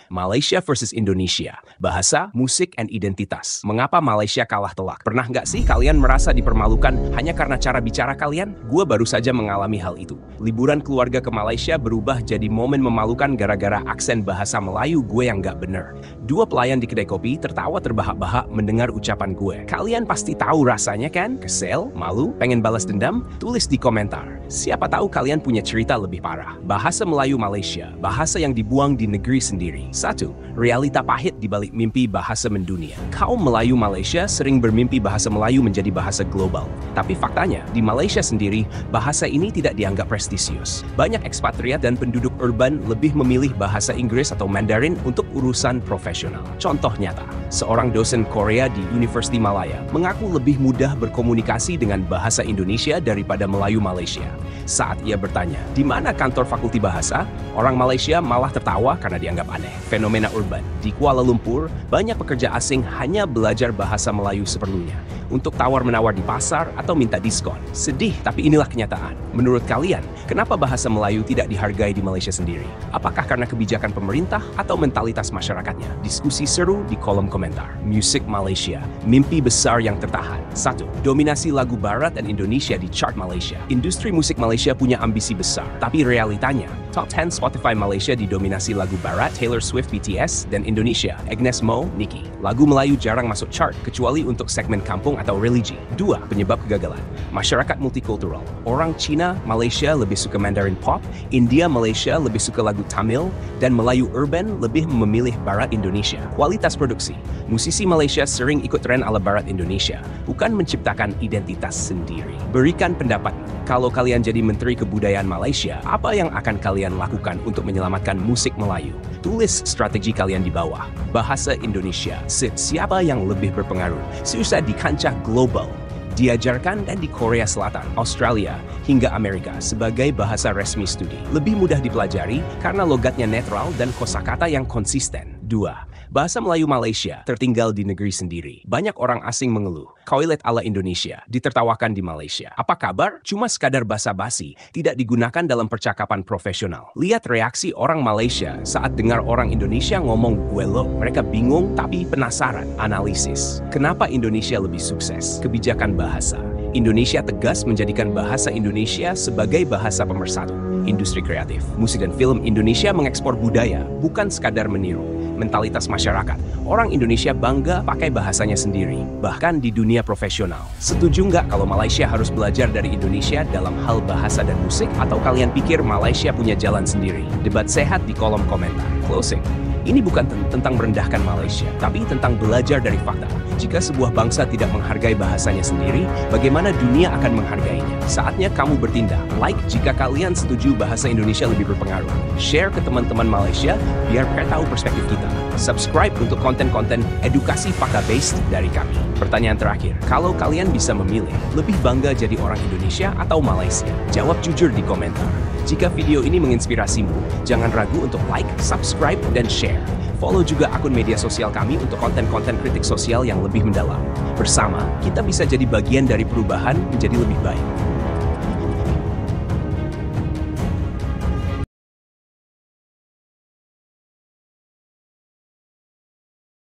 Malaysia versus Indonesia. Bahasa, musik, and identitas. Mengapa Malaysia kalah telak? Pernah nggak sih kalian merasa dipermalukan hanya karena cara bicara kalian? Gue baru saja mengalami hal itu. Liburan keluarga ke Malaysia berubah jadi momen memalukan gara-gara aksen bahasa Melayu gue yang nggak bener. Dua pelayan di kedai kopi tertawa terbahak-bahak mendengar ucapan gue. Kalian pasti tahu rasanya kan? Kesel? Malu? Pengen balas dendam? Tulis di komentar. Siapa tahu kalian punya cerita lebih parah. Bahasa Melayu Malaysia. Bahasa yang dibuang di negeri sendiri. 1. Realita pahit di balik mimpi bahasa mendunia. Kaum Melayu Malaysia sering bermimpi bahasa Melayu menjadi bahasa global. Tapi faktanya, di Malaysia sendiri, bahasa ini tidak dianggap prestisius. Banyak ekspatriat dan penduduk urban lebih memilih bahasa Inggris atau Mandarin untuk urusan profesional. Contoh nyata, seorang dosen Korea di University Malaya mengaku lebih mudah berkomunikasi dengan bahasa Indonesia daripada Melayu Malaysia. Saat ia bertanya, di mana kantor fakulti bahasa? Orang Malaysia malah tertawa karena dianggap aneh. Fenomena urban. Di Kuala Lumpur, banyak pekerja asing hanya belajar bahasa Melayu seperlunya untuk tawar-menawar di pasar atau minta diskon. Sedih, tapi inilah kenyataan. Menurut kalian, kenapa bahasa Melayu tidak dihargai di Malaysia sendiri? Apakah karena kebijakan pemerintah atau mentalitas masyarakatnya? Diskusi seru di kolom komentar. Musik Malaysia, mimpi besar yang tertahan. 1. Dominasi lagu Barat dan Indonesia di chart Malaysia. Industri musik Malaysia punya ambisi besar, tapi realitanya, top 10 Spotify Malaysia didominasi lagu Barat, Taylor Swift, BTS, dan Indonesia, Agnes Mo, Nicki. Lagu Melayu jarang masuk chart, kecuali untuk segmen kampung atau religi. 2. Penyebab kegagalan. Masyarakat multikultural. Orang Cina, Malaysia lebih suka Mandarin pop, India, Malaysia lebih suka lagu Tamil, dan Melayu urban lebih memilih Barat Indonesia. Kualitas produksi. Musisi Malaysia sering ikut tren ala Barat Indonesia, bukan menciptakan identitas sendiri. Berikan pendapat. Kalau kalian jadi Menteri Kebudayaan Malaysia, apa yang akan kalian lakukan untuk menyelamatkan musik Melayu? Tulis strategi kalian di bawah. Bahasa Indonesia, siapa yang lebih berpengaruh? Susah di kancah global. Diajarkan dan di Korea Selatan, Australia, hingga Amerika sebagai bahasa resmi studi. Lebih mudah dipelajari karena logatnya netral dan kosakata yang konsisten. 2. Bahasa Melayu Malaysia tertinggal di negeri sendiri. Banyak orang asing mengeluh, toilet ala Indonesia ditertawakan di Malaysia. Apa kabar? Cuma sekadar basa-basi, tidak digunakan dalam percakapan profesional. Lihat reaksi orang Malaysia saat dengar orang Indonesia ngomong gue lo. Mereka bingung tapi penasaran. Analisis. Kenapa Indonesia lebih sukses? Kebijakan bahasa. Indonesia tegas menjadikan bahasa Indonesia sebagai bahasa pemersatu. Industri kreatif. Musik dan film Indonesia mengekspor budaya, bukan sekadar meniru. Mentalitas masyarakat. Orang Indonesia bangga pakai bahasanya sendiri, bahkan di dunia profesional. Setuju nggak kalau Malaysia harus belajar dari Indonesia dalam hal bahasa dan musik? Atau kalian pikir Malaysia punya jalan sendiri? Debat sehat di kolom komentar. Closing. Ini bukan tentang merendahkan Malaysia, tapi tentang belajar dari fakta. Jika sebuah bangsa tidak menghargai bahasanya sendiri, bagaimana dunia akan menghargainya? Saatnya kamu bertindak. Like jika kalian setuju bahasa Indonesia lebih berpengaruh. Share ke teman-teman Malaysia biar mereka tahu perspektif kita. Subscribe untuk konten-konten edukasi fakta-based dari kami. Pertanyaan terakhir, kalau kalian bisa memilih, lebih bangga jadi orang Indonesia atau Malaysia? Jawab jujur di komentar. Jika video ini menginspirasimu, jangan ragu untuk like, subscribe, dan share. Follow juga akun media sosial kami untuk konten-konten kritik sosial yang lebih mendalam. Bersama, kita bisa jadi bagian dari perubahan menjadi lebih baik.